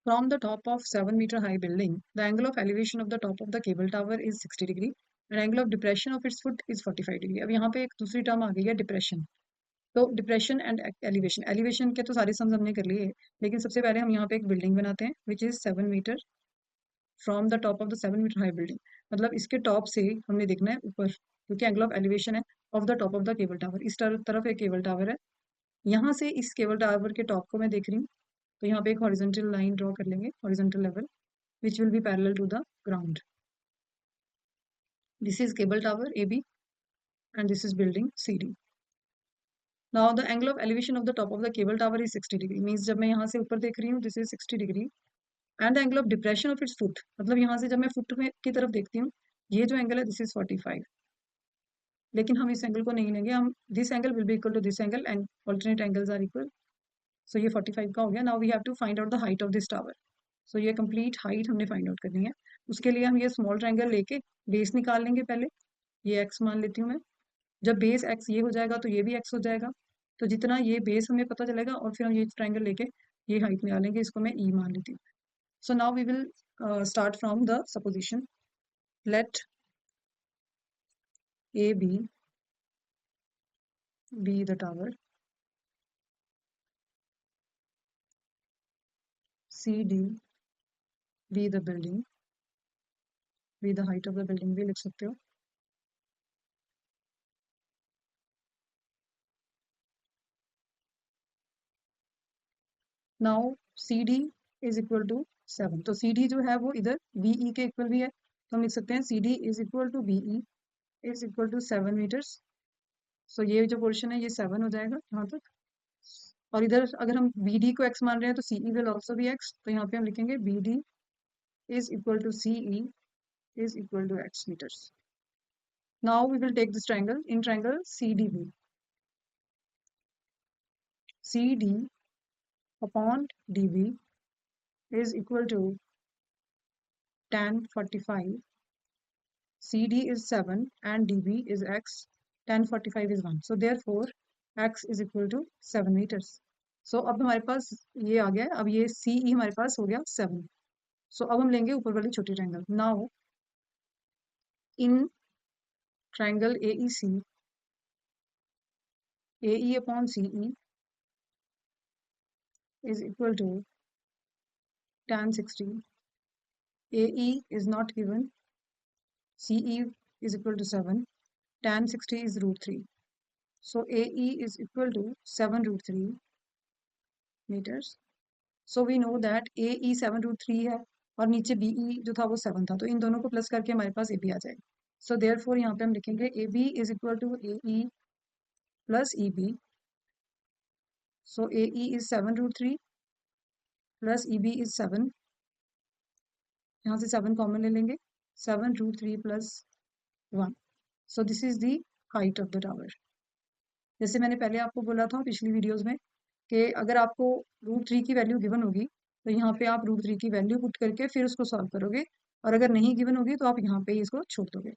From the top of 7-meter high building, the angle of elevation of the top of the cable tower is 60 degree and angle of depression of its foot is 45 degree. अब यहाँ पे एक दूसरी term आ गई है depression. तो depression and elevation, elevation के तो सारे सम्स हमने कर लिए, लेकिन सबसे पहले हम यहाँ पे एक बिल्डिंग बनाते हैं which is 7 metre from the top of the 7-मीटर हाई बिल्डिंग. मतलब इसके टॉप से हमने देखना है ऊपर, क्योंकि एंगल ऑफ एलिवेशन है of the top of the cable tower. इस तरफ एक केबल टावर है, यहाँ से इस केबल टावर के टॉप को मैं देख रही हूँ, तो यहाँ पे एक हॉरिजॉन्टल लाइन ड्रॉ कर लेंगे, horizontal level which will be parallel to the ground. This is cable tower AB and this is building CD. Now the angle of elevation of the top of the cable tower is 60 degree. Means जब मैं यहाँ से ऊपर देख रही हूँ this is 60 degree and the angle of depression of its foot, मतलब यहाँ से जब मैं फुट में की तरफ देखती हूँ ये जो एंगल है this is 45. लेकिन हम इस एंगल को नहीं लेंगे, हम this angle will be equal to this angle and alternate angles are equal. So ये 45 का हो गया. Now we have to find out the height of this tower. So ये कंप्लीट हाइट हमने फाइंड आउट करनी है. उसके लिए हम ये स्मॉल ट्रायंगल लेके बेस निकाल लेंगे. पहले ये एक्स मान लेती हूँ मैं. जब बेस एक्स ये हो जाएगा तो ये भी एक्स हो जाएगा. तो जितना ये बेस हमें पता चलेगा और फिर हम ये ट्रायंगल लेके ये हाइट निकालेंगे. इसको मैं ई मान लेती हूँ. So now we will start from the supposition. Let A B the tower, C D be the building, be the height of the building भी लिख सकते हो. Now C D is equal to 7. तो सी डी जो है वो इधर B E के इक्वल भी है, तो हम लिख सकते हैं C D is equal to B E is equal to 7 metres. So ये जो पोर्शन है ये 7 हो जाएगा यहाँ तक. और इधर अगर हम बी डी को एक्स मान रहे हैं तो C E will also be X. तो यहाँ पे हम लिखेंगे B D is equal to C E is equal to X metres. Now we will take this triangle in triangle C D B. C D upon D B is equal to tan 45. CD is 7 and DB is x. Tan 45 is 1. So therefore x is equal to 7 meters. So अब हमारे पास ये आ गया है. अब ये CE हमारे पास हो गया 7. So अब हम लेंगे ऊपर वाली छोटी triangle. Now in triangle AEC, AE upon CE is equal to tan 60. AE is not given. CE is equal to 7. Tan 60 is root 3. So AE is equal to 7 root 3 meters. So we know that AE 7 root 3 है और नीचे BE जो था वो 7 था, तो इन दोनों को प्लस करके हमारे पास AB आ जाएगा. So therefore यहाँ पे हम लिखेंगे AB is equal to AE plus EB. So AE is 7 root 3 plus EB is 7. यहाँ से 7 कॉमन ले लेंगे. 7 root 3 plus 1. So this is the height of the tower. जैसे मैंने पहले आपको बोला था पिछली वीडियोस में कि अगर आपको रूट 3 की वैल्यू गिवन होगी तो यहाँ पे आप रूट 3 की वैल्यू पुट करके फिर उसको सॉल्व करोगे, और अगर नहीं गिवन होगी तो आप यहाँ पे इसको छोड़ दोगे.